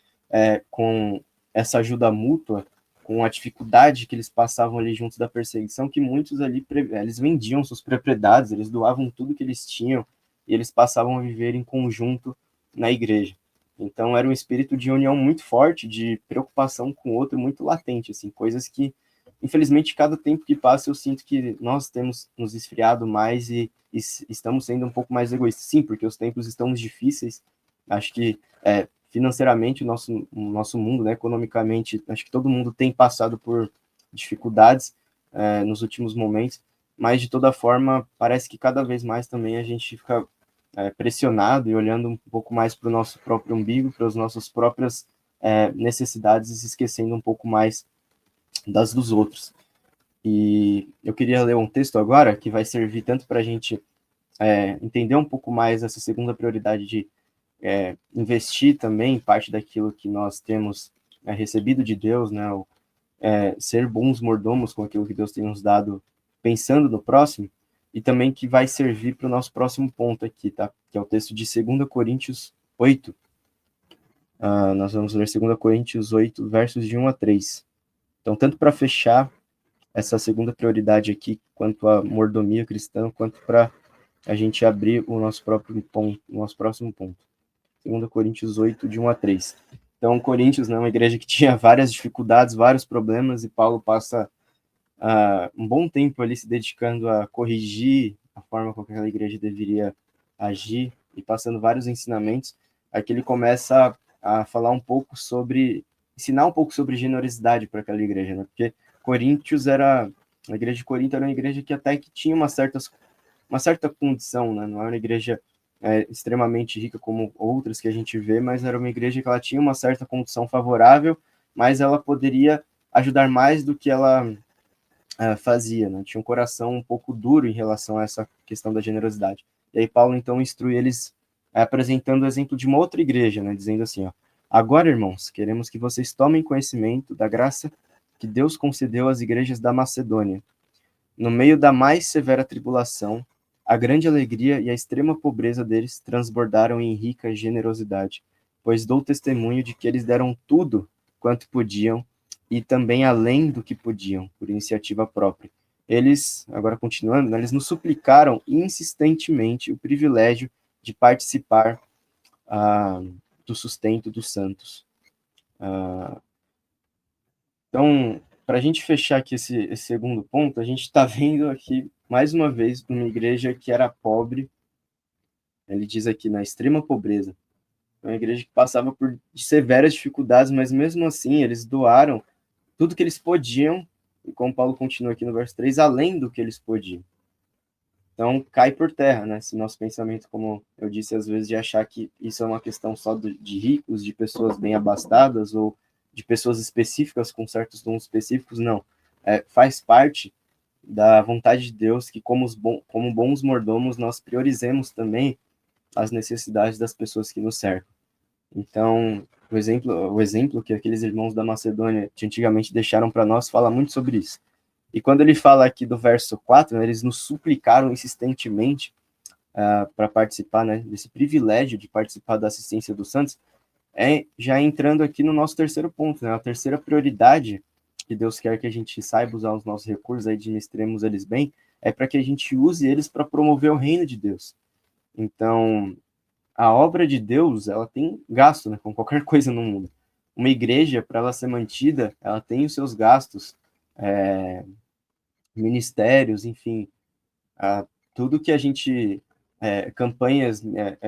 com essa ajuda mútua, com a dificuldade que eles passavam ali juntos da perseguição, que muitos ali, eles vendiam suas propriedades, eles doavam tudo que eles tinham, e eles passavam a viver em conjunto na igreja. Então, era um espírito de união muito forte, de preocupação com o outro muito latente, assim, coisas que, infelizmente, cada tempo que passa, eu sinto que nós temos nos esfriado mais e estamos sendo um pouco mais egoístas. Sim, porque os tempos estão difíceis, acho que financeiramente, o nosso mundo, né, economicamente, acho que todo mundo tem passado por dificuldades nos últimos momentos, mas de toda forma, parece que cada vez mais também a gente fica pressionado e olhando um pouco mais para o nosso próprio umbigo, para as nossas próprias necessidades, e se esquecendo um pouco mais das dos outros. E eu queria ler um texto agora que vai servir tanto para a gente entender um pouco mais essa segunda prioridade de investir também parte daquilo que nós temos recebido de Deus, né? Ser bons mordomos com aquilo que Deus tem nos dado, pensando no próximo, e também que vai servir para o nosso próximo ponto aqui, tá? Que é o texto de 2 Coríntios 8. Nós vamos ler 2 Coríntios 8, versos de 1 a 3. Então, tanto para fechar essa segunda prioridade aqui, quanto a mordomia cristã, quanto para a gente abrir o nosso próprio ponto, o nosso próximo ponto. 2 Coríntios 8, de 1 a 3. Então, Coríntios, né, uma igreja que tinha várias dificuldades, vários problemas, e Paulo passa um bom tempo ali se dedicando a corrigir a forma como aquela igreja deveria agir, e passando vários ensinamentos. Aqui ele começa a falar um pouco ensinar um pouco sobre generosidade para aquela igreja, né? Porque a igreja de Corinto era uma igreja que até que tinha uma certa condição, né? Não era uma igreja extremamente rica como outras que a gente vê, mas era uma igreja que ela tinha uma certa condição favorável, mas ela poderia ajudar mais do que ela fazia, né? Tinha um coração um pouco duro em relação a essa questão da generosidade. E aí Paulo, então, instrui eles apresentando o exemplo de uma outra igreja, né? Dizendo assim, ó: agora, irmãos, queremos que vocês tomem conhecimento da graça que Deus concedeu às igrejas da Macedônia. No meio da mais severa tribulação, a grande alegria e a extrema pobreza deles transbordaram em rica generosidade, pois dou testemunho de que eles deram tudo quanto podiam, e também além do que podiam, por iniciativa própria. Eles, agora continuando, né, eles nos suplicaram insistentemente o privilégio de participar do sustento dos santos. Então, para a gente fechar aqui esse segundo ponto, a gente está vendo aqui, mais uma vez, uma igreja que era pobre. Ele diz aqui, na extrema pobreza. uma igreja que passava por severas dificuldades, mas mesmo assim eles doaram tudo que eles podiam, e como Paulo continua aqui no verso 3, além do que eles podiam. Então, cai por terra, né? Esse nosso pensamento, como eu disse às vezes, de achar que isso é uma questão só de ricos, de pessoas bem abastadas, ou de pessoas específicas com certos dons específicos, não. Faz parte da vontade de Deus que, como bons mordomos, nós priorizemos também as necessidades das pessoas que nos cercam. Então, o exemplo que aqueles irmãos da Macedônia de antigamente deixaram para nós fala muito sobre isso. E quando ele fala aqui do verso 4, né, eles nos suplicaram insistentemente para participar, né, desse privilégio de participar da assistência dos santos, já entrando aqui no nosso terceiro ponto, né, a terceira prioridade que Deus quer que a gente saiba usar os nossos recursos, administremos eles bem, é para que a gente use eles para promover o reino de Deus. Então, a obra de Deus, ela tem gasto, né, com qualquer coisa no mundo. Uma igreja, para ela ser mantida, ela tem os seus gastos, ministérios, enfim, tudo que a gente, campanhas,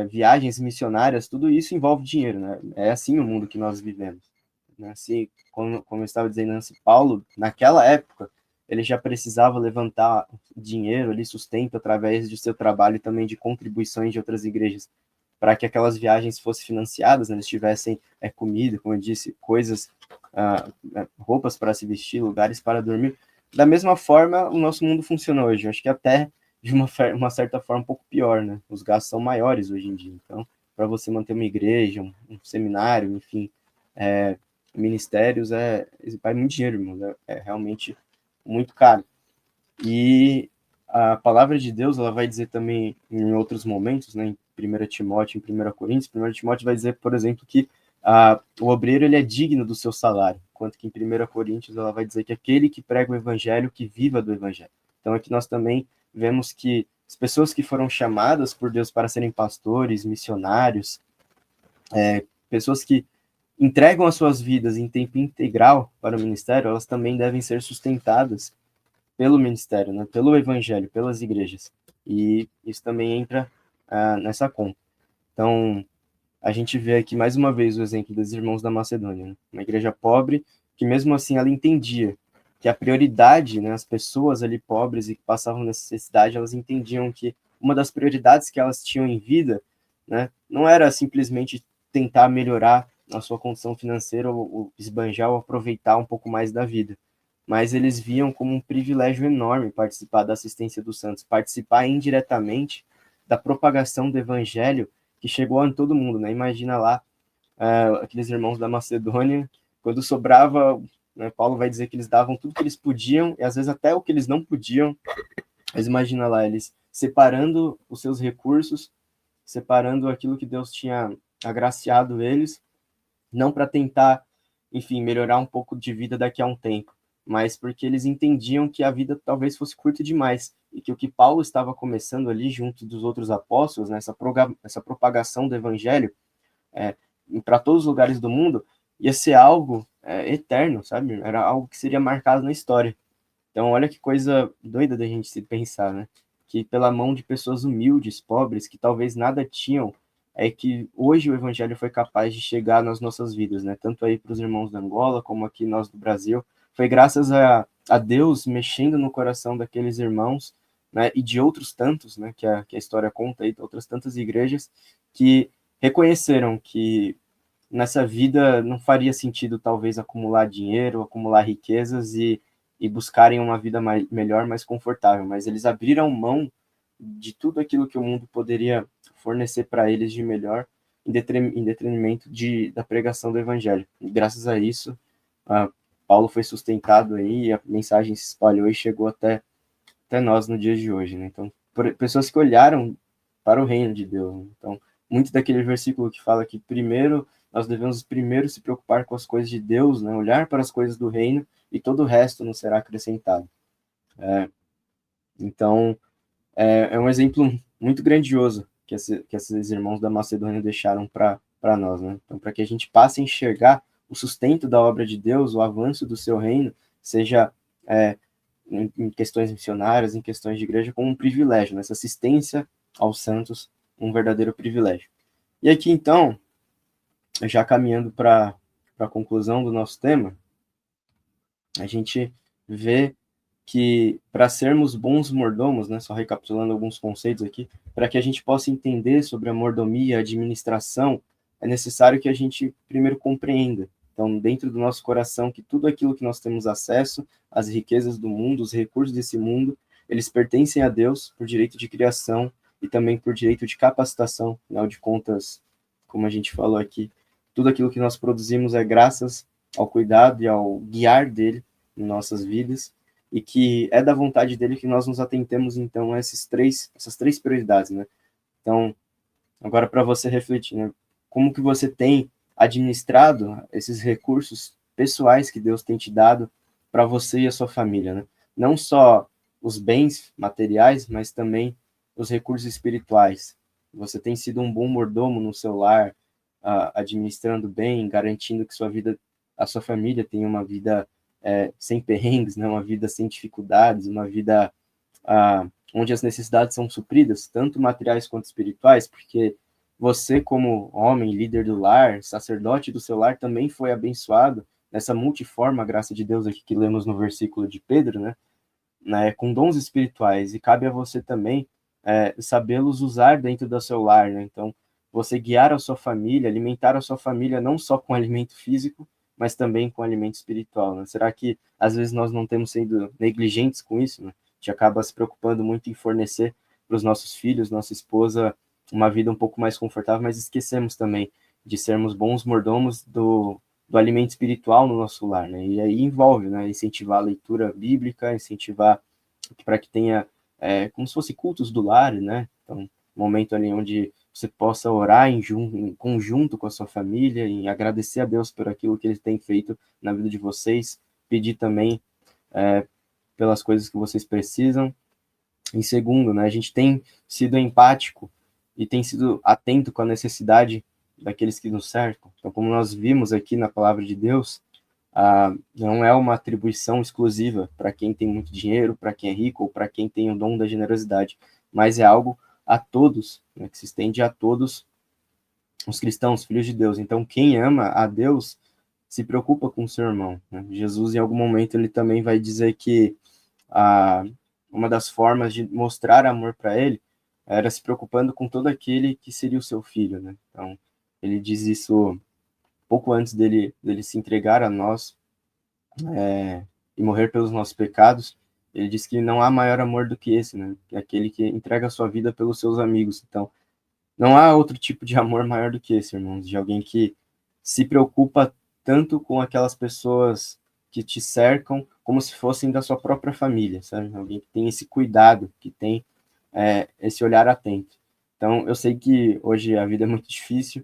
viagens missionárias, tudo isso envolve dinheiro, né? É assim o mundo que nós vivemos. Né? Assim, como eu estava dizendo antes, Paulo, naquela época, ele já precisava levantar dinheiro, ali, sustento, através de seu trabalho e também de contribuições de outras igrejas, para que aquelas viagens fossem financiadas, né? Eles tivessem comida, como eu disse, coisas, roupas para se vestir, lugares para dormir. Da mesma forma, o nosso mundo funciona hoje. Eu acho que até de uma certa forma um pouco pior, né? Os gastos são maiores hoje em dia. Então, para você manter uma igreja, um seminário, enfim, ministérios, vai muito dinheiro, irmão. É realmente muito caro. E a palavra de Deus, ela vai dizer também em outros momentos, né, em 1 Timóteo, em 1 Coríntios, 1 Timóteo vai dizer, por exemplo, que o obreiro ele é digno do seu salário, enquanto que em 1 Coríntios ela vai dizer que aquele que prega o evangelho, que viva do evangelho. Então aqui nós também vemos que as pessoas que foram chamadas por Deus para serem pastores, missionários, pessoas que entregam as suas vidas em tempo integral para o ministério, elas também devem ser sustentadas pelo ministério, né, pelo evangelho, pelas igrejas. E isso também entra nessa conta. Então, a gente vê aqui mais uma vez o exemplo dos irmãos da Macedônia, né? Uma igreja pobre, que mesmo assim ela entendia que a prioridade, né, as pessoas ali pobres e que passavam necessidade, elas entendiam que uma das prioridades que elas tinham em vida, né, não era simplesmente tentar melhorar a sua condição financeira ou esbanjar ou aproveitar um pouco mais da vida, mas eles viam como um privilégio enorme participar da assistência dos santos, participar indiretamente da propagação do evangelho que chegou em todo mundo, né? Imagina lá aqueles irmãos da Macedônia, quando sobrava, né, Paulo vai dizer que eles davam tudo que eles podiam, e às vezes até o que eles não podiam, mas imagina lá, eles separando os seus recursos, separando aquilo que Deus tinha agraciado eles, não para tentar, enfim, melhorar um pouco de vida daqui a um tempo, mas porque eles entendiam que a vida talvez fosse curta demais, e que o que Paulo estava começando ali junto dos outros apóstolos, né, essa propagação do evangelho para todos os lugares do mundo, ia ser algo eterno, sabe? Era algo que seria marcado na história. Então, olha que coisa doida da gente se pensar, né? Que pela mão de pessoas humildes, pobres, que talvez nada tinham, é que hoje o evangelho foi capaz de chegar nas nossas vidas, né? Tanto aí para os irmãos da Angola, como aqui nós do Brasil. Foi graças a Deus mexendo no coração daqueles irmãos, né? E de outros tantos, né? Que a história conta aí, outras tantas igrejas, que reconheceram que nessa vida não faria sentido talvez acumular dinheiro, acumular riquezas e buscarem uma vida melhor, mais confortável, mas eles abriram mão de tudo aquilo que o mundo poderia fornecer para eles de melhor em detrimento da pregação do evangelho. E graças a isso, Paulo foi sustentado aí, e a mensagem se espalhou e chegou até nós no dia de hoje, né? Então, pessoas que olharam para o reino de Deus, né? Então, muito daquele versículo que fala que primeiro nós devemos primeiro se preocupar com as coisas de Deus, né? Olhar para as coisas do reino e todo o resto nos será acrescentado. Então, é um exemplo muito grandioso que esses irmãos da Macedônia deixaram para nós, né? Então, para que a gente passe a enxergar o sustento da obra de Deus, o avanço do seu reino, seja em questões missionárias, em questões de igreja, como um privilégio, nessa assistência aos santos, um verdadeiro privilégio. E aqui, então, já caminhando para a conclusão do nosso tema, a gente vê que para sermos bons mordomos, né, só recapitulando alguns conceitos aqui, para que a gente possa entender sobre a mordomia e a administração, é necessário que a gente primeiro compreenda, então, dentro do nosso coração, que tudo aquilo que nós temos acesso, as riquezas do mundo, os recursos desse mundo, eles pertencem a Deus por direito de criação e também por direito de capacitação, afinal de contas, como a gente falou aqui, tudo aquilo que nós produzimos é graças ao cuidado e ao guiar dele em nossas vidas, e que é da vontade dele que nós nos atentemos, então, a essas três prioridades, né? Então, agora para você refletir, né? Como que você tem administrado esses recursos pessoais que Deus tem te dado para você e a sua família, né? Não só os bens materiais, mas também os recursos espirituais. Você tem sido um bom mordomo no seu lar, administrando bem, garantindo que a sua família tenha uma vida sem perrengues, né? Uma vida sem dificuldades, uma vida onde as necessidades são supridas, tanto materiais quanto espirituais, porque você, como homem, líder do lar, sacerdote do seu lar, também foi abençoado nessa multiforme graça de Deus aqui que lemos no versículo de Pedro, né, com dons espirituais, e cabe a você também sabê-los usar dentro do seu lar, né? Então, você guiar a sua família, alimentar a sua família não só com alimento físico, mas também com alimento espiritual, né? Será que às vezes nós não temos sido negligentes com isso, né? A gente acaba se preocupando muito em fornecer para os nossos filhos, nossa esposa, uma vida um pouco mais confortável, mas esquecemos também de sermos bons mordomos do alimento espiritual no nosso lar, né? E aí envolve, né, incentivar a leitura bíblica, incentivar para que tenha como se fosse cultos do lar, né? Então, um momento ali onde você possa orar em conjunto com a sua família, e agradecer a Deus por aquilo que Ele tem feito na vida de vocês, pedir também pelas coisas que vocês precisam. Em segundo, né, a gente tem sido empático e tem sido atento com a necessidade daqueles que nos cercam. Então, como nós vimos aqui na palavra de Deus, não é uma atribuição exclusiva para quem tem muito dinheiro, para quem é rico ou para quem tem o dom da generosidade, mas é algo a todos, né, que se estende a todos os cristãos, filhos de Deus. Então, quem ama a Deus se preocupa com o seu irmão, né? Jesus, em algum momento, ele também vai dizer que a, uma das formas de mostrar amor para ele era se preocupando com todo aquele que seria o seu filho, né? Então, ele diz isso pouco antes dele se entregar a nós e morrer pelos nossos pecados. Ele diz que não há maior amor do que esse, né? Que é aquele que entrega a sua vida pelos seus amigos. Então, não há outro tipo de amor maior do que esse, irmãos, de alguém que se preocupa tanto com aquelas pessoas que te cercam como se fossem da sua própria família, sabe? Alguém que tem esse cuidado, que tem esse olhar atento. Então, eu sei que hoje a vida é muito difícil.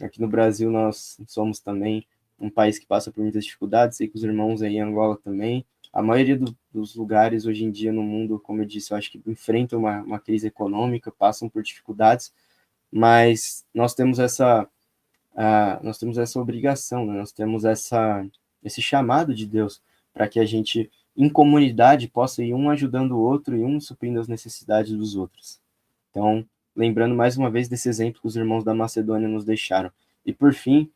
Aqui no Brasil nós somos também um país que passa por muitas dificuldades, sei que os irmãos aí em Angola também. A maioria dos lugares hoje em dia no mundo, como eu disse, eu acho que enfrentam uma crise econômica, passam por dificuldades, mas nós temos essa obrigação, né? Nós temos esse chamado de Deus para que a gente, em comunidade, possa ir um ajudando o outro e um suprindo as necessidades dos outros. Então, lembrando mais uma vez desse exemplo que os irmãos da Macedônia nos deixaram. E por fim,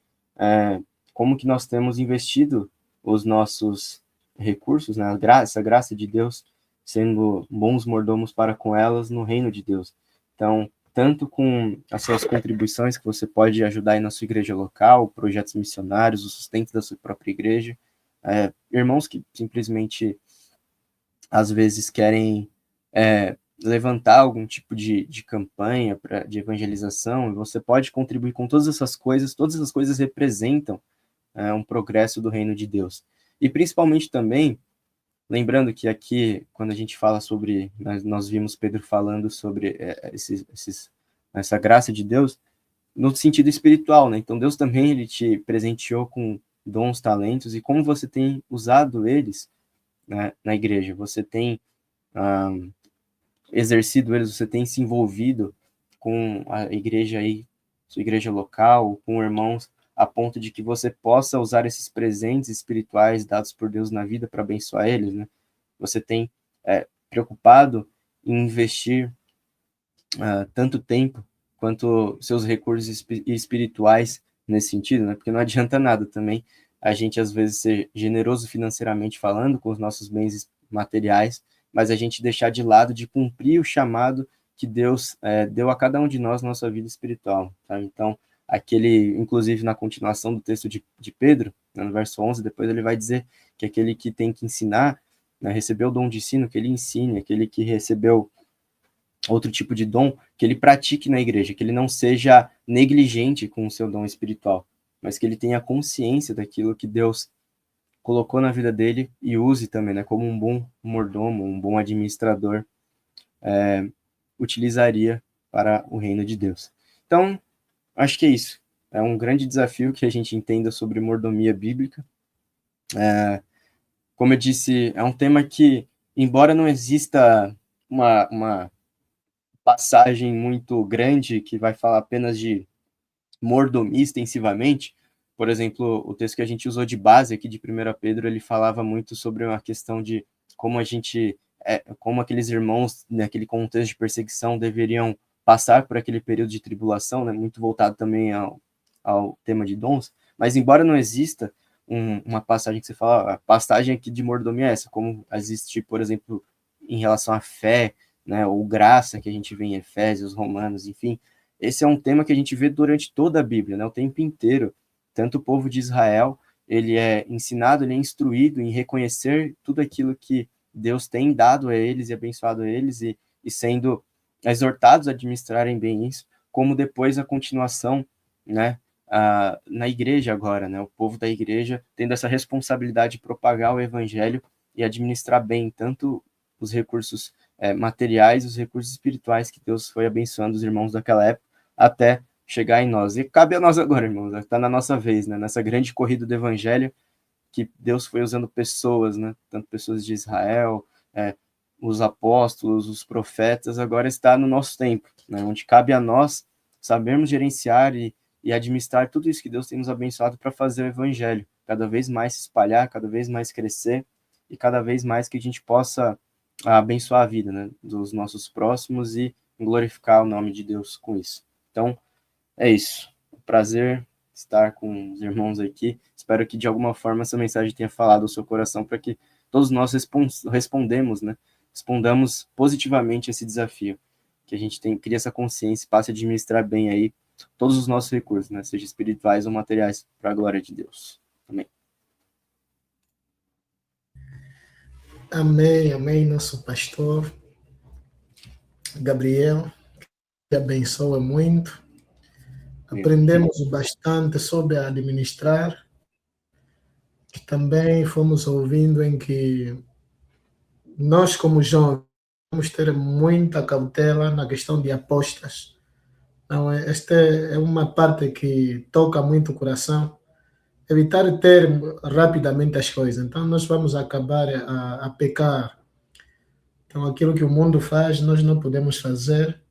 como que nós temos investido os nossos recursos, né? Essa graça de Deus, sendo bons mordomos para com elas no reino de Deus. Então, tanto com as suas contribuições que você pode ajudar aí na sua igreja local, projetos missionários, o sustento da sua própria igreja, irmãos que simplesmente às vezes querem levantar algum tipo de campanha de evangelização, você pode contribuir com todas essas coisas representam um progresso do reino de Deus. E principalmente também, lembrando que aqui, quando a gente fala sobre, nós vimos Pedro falando sobre essa graça de Deus, no sentido espiritual, né? Então Deus também ele te presenteou com dons, talentos, e como você tem usado eles, né, na igreja, você tem exercido eles, você tem se envolvido com a igreja aí, sua igreja local, com irmãos, a ponto de que você possa usar esses presentes espirituais dados por Deus na vida para abençoar eles, né? Você tem preocupado em investir tanto tempo quanto seus recursos espirituais nesse sentido, né? Porque não adianta nada também a gente, às vezes, ser generoso financeiramente falando, com os nossos bens materiais, mas a gente deixar de lado de cumprir o chamado que Deus deu a cada um de nós na nossa vida espiritual, tá? Então, inclusive na continuação do texto de Pedro, né, no verso 11, depois ele vai dizer que aquele que tem que ensinar, né, recebeu o dom de ensino, que ele ensine, aquele que recebeu outro tipo de dom, que ele pratique na igreja, que ele não seja negligente com o seu dom espiritual, mas que ele tenha consciência daquilo que Deus colocou na vida dele e use também, né, como um bom mordomo, um bom administrador, utilizaria para o reino de Deus. Então, acho que é isso. É um grande desafio que a gente entenda sobre mordomia bíblica. Como eu disse, é um tema que, embora não exista uma passagem muito grande que vai falar apenas de mordomia extensivamente, por exemplo, o texto que a gente usou de base aqui de 1 Pedro, ele falava muito sobre uma questão de como como aqueles irmãos, naquele contexto de perseguição, deveriam passar por aquele período de tribulação, né, muito voltado também ao tema de dons, mas embora não exista uma passagem que você fala, a passagem aqui de mordomia é essa, como existe, por exemplo, em relação à fé, né, ou graça que a gente vê em Efésios, Romanos, enfim, esse é um tema que a gente vê durante toda a Bíblia, né, o tempo inteiro. Tanto o povo de Israel, ele é ensinado, ele é instruído em reconhecer tudo aquilo que Deus tem dado a eles e abençoado a eles e sendo exortados a administrarem bem isso, como depois a continuação, né, na igreja agora, né, o povo da igreja tendo essa responsabilidade de propagar o evangelho e administrar bem tanto os recursos materiais, os recursos espirituais que Deus foi abençoando os irmãos daquela época, até chegar em nós. E cabe a nós agora, irmãos, está na nossa vez, né? Nessa grande corrida do evangelho, que Deus foi usando pessoas, né? Tanto pessoas de Israel, os apóstolos, os profetas, agora está no nosso tempo, né? Onde cabe a nós sabermos gerenciar e administrar tudo isso que Deus tem nos abençoado para fazer o evangelho cada vez mais se espalhar, cada vez mais crescer e cada vez mais que a gente possa abençoar a vida, né, dos nossos próximos e glorificar o nome de Deus com isso. Então, é isso. Prazer estar com os irmãos aqui. Espero que de alguma forma essa mensagem tenha falado ao seu coração para que todos nós respondamos positivamente esse desafio, que a gente cria essa consciência e passe a administrar bem aí todos os nossos recursos, né, seja espirituais ou materiais, para a glória de Deus. Amém. Amém, amém, nosso pastor Gabriel, que abençoa muito. Aprendemos bastante sobre administrar, e também fomos ouvindo em que nós, como jovens, vamos ter muita cautela na questão de apostas. Não, esta é uma parte que toca muito o coração. Evitar ter rapidamente as coisas. Então, nós vamos acabar a pecar. Então, aquilo que o mundo faz, nós não podemos fazer.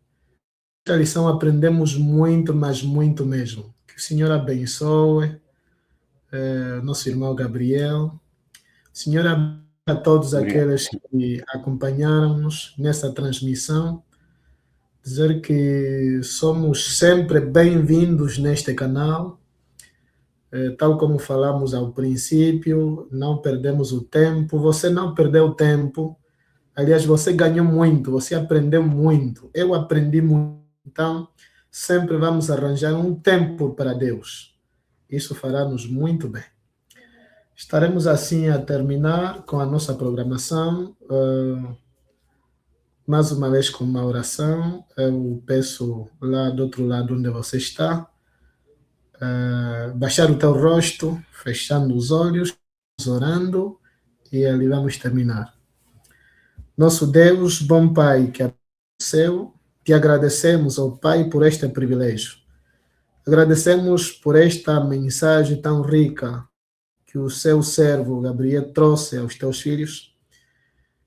Esta lição aprendemos muito, mas muito mesmo. Que o Senhor abençoe nosso irmão Gabriel. O Senhor abençoe a todos Obrigado. aqueles que acompanharam-nos nessa transmissão. Dizer que somos sempre bem-vindos neste canal. Tal como falamos ao princípio, não perdemos o tempo. Você não perdeu tempo. Aliás, você ganhou muito, você aprendeu muito. Eu aprendi muito. Então, sempre vamos arranjar um tempo para Deus. Isso fará-nos muito bem. Estaremos assim a terminar com a nossa programação. Mais uma vez com uma oração. Eu peço lá do outro lado onde você está, baixar o teu rosto, fechando os olhos, orando, e ali vamos terminar. Nosso Deus, bom Pai, que aconteceu, te agradecemos, ó Pai, por este privilégio. Agradecemos por esta mensagem tão rica que o seu servo Gabriel trouxe aos teus filhos.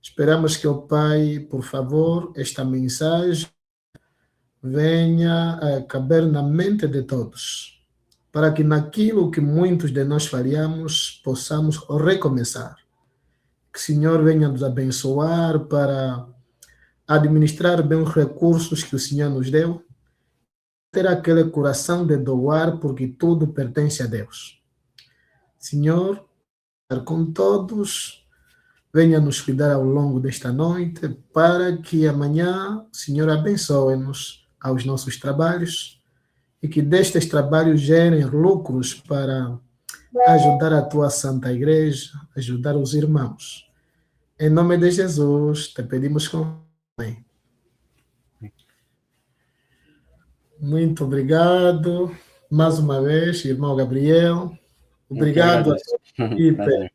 Esperamos que, ó Pai, por favor, esta mensagem venha a caber na mente de todos, para que naquilo que muitos de nós falhamos, possamos recomeçar. Que o Senhor venha nos abençoar para administrar bem os recursos que o Senhor nos deu, ter aquele coração de doar, porque tudo pertence a Deus. Senhor, estar com todos, venha nos cuidar ao longo desta noite, para que amanhã, Senhor, abençoe-nos aos nossos trabalhos e que destes trabalhos gerem lucros para ajudar a tua Santa Igreja, ajudar os irmãos. Em nome de Jesus, te pedimos com amém. Muito obrigado mais uma vez, irmão Gabriel. Obrigado à equipe Prazer.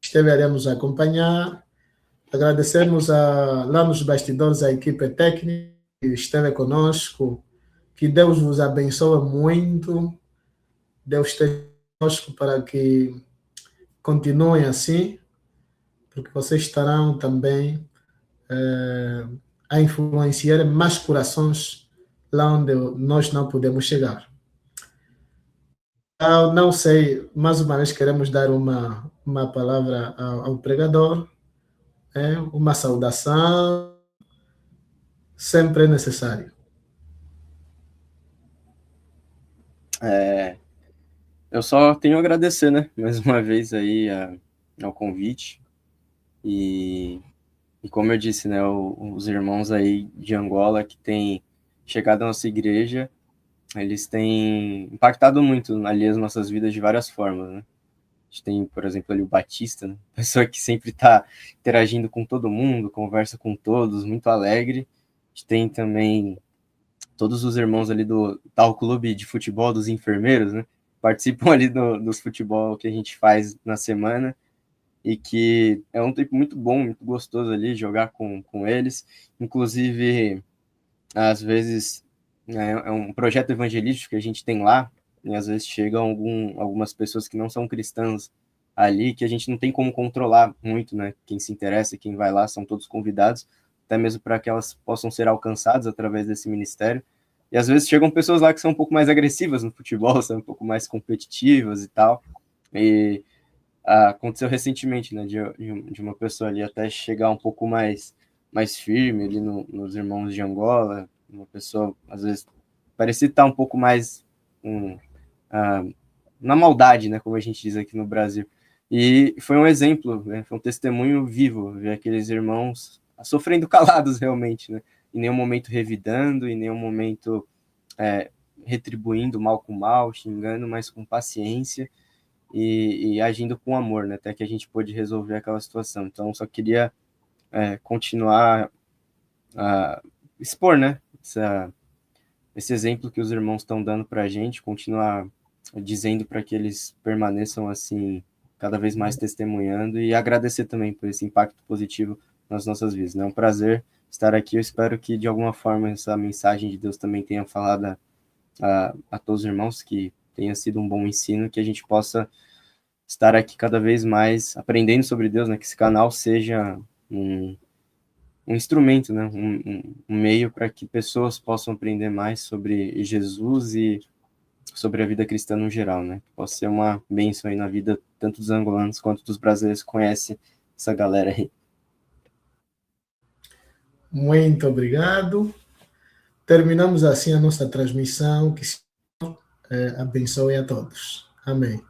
que esteve a nos acompanhar. Agradecemos lá nos bastidores a equipe técnica que esteve conosco. Que Deus vos abençoe muito. Deus esteja conosco para que continuem assim, porque vocês estarão também a influenciar mais corações lá onde nós não podemos chegar. Eu não sei, mais uma vez queremos dar uma palavra ao pregador, uma saudação, sempre é necessário. Eu só tenho a agradecer, né, mais uma vez aí ao convite, e como eu disse, né, os irmãos aí de Angola que têm chegado à nossa igreja, eles têm impactado muito ali as nossas vidas de várias formas, né. A gente tem, por exemplo, ali o Batista, né, pessoa que sempre está interagindo com todo mundo, conversa com todos, muito alegre. A gente tem também todos os irmãos ali do tal clube de futebol dos enfermeiros, né, participam ali dos futebol que a gente faz na semana, e que é um tempo muito bom, muito gostoso ali jogar com eles. Inclusive, às vezes, é um projeto evangelístico que a gente tem lá, e às vezes chegam algumas pessoas que não são cristãs ali, que a gente não tem como controlar muito, né? Quem se interessa, quem vai lá, são todos convidados, até mesmo para que elas possam ser alcançadas através desse ministério. E às vezes chegam pessoas lá que são um pouco mais agressivas no futebol, são um pouco mais competitivas e tal. E aconteceu recentemente, né, de uma pessoa ali até chegar um pouco mais firme ali nos irmãos de Angola, uma pessoa, às vezes, parecia estar um pouco mais na maldade, né, como a gente diz aqui no Brasil. E foi um exemplo, né, foi um testemunho vivo, ver aqueles irmãos sofrendo calados realmente, né, em nenhum momento revidando, em nenhum momento retribuindo mal com mal, xingando, mas com paciência, e agindo com amor, né, até que a gente pôde resolver aquela situação. Então, só queria continuar a expor, né, esse exemplo que os irmãos estão dando para a gente, continuar dizendo para que eles permaneçam assim, cada vez mais testemunhando, e agradecer também por esse impacto positivo nas nossas vidas. É um prazer estar aqui. Eu espero que, de alguma forma, essa mensagem de Deus também tenha falado a todos os irmãos, que tenha sido um bom ensino, que a gente possa estar aqui cada vez mais aprendendo sobre Deus, né? Que esse canal seja um instrumento, né? Um meio para que pessoas possam aprender mais sobre Jesus e sobre a vida cristã no geral, né? Que possa ser uma bênção aí na vida tanto dos angolanos quanto dos brasileiros que conhecem essa galera aí. Muito obrigado. Terminamos assim a nossa transmissão. Que abençoe a todos. Amém.